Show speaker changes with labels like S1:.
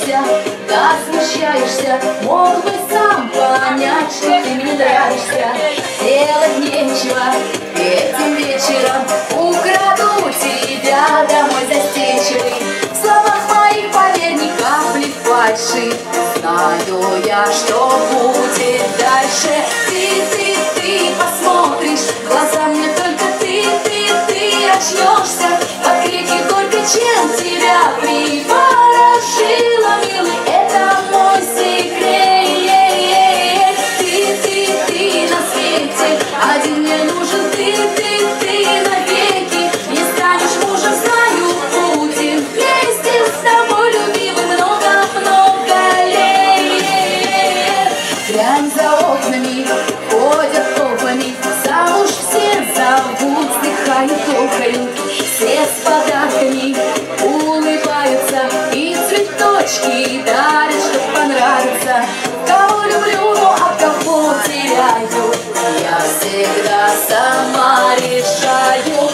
S1: смущаешься, да смущаешься. Мог бы сам понять, что ты мне нравишься. Делать нечего, этим вечером украду тебя домой застенчивый. В словах моих, поверь, ни капли фальши. Знаю я, что будет дальше. Ты посмотришь, глаза мне только ты очнешься. От крики горько, чем тебя приворожила, милый, это мой секрет. Ты на свете, один мне нужен ты навеки. Не станешь мужем, знаю, будем вместе с тобой, любимый, много-много лет. Глянь, за окнами ходят толпами, замуж все зовут, вздыхают, тохают. Все с подарками улыбаются и цветочки дарят, чтоб понравиться. Кого люблю, ну а кого теряю, я всегда сама решаю.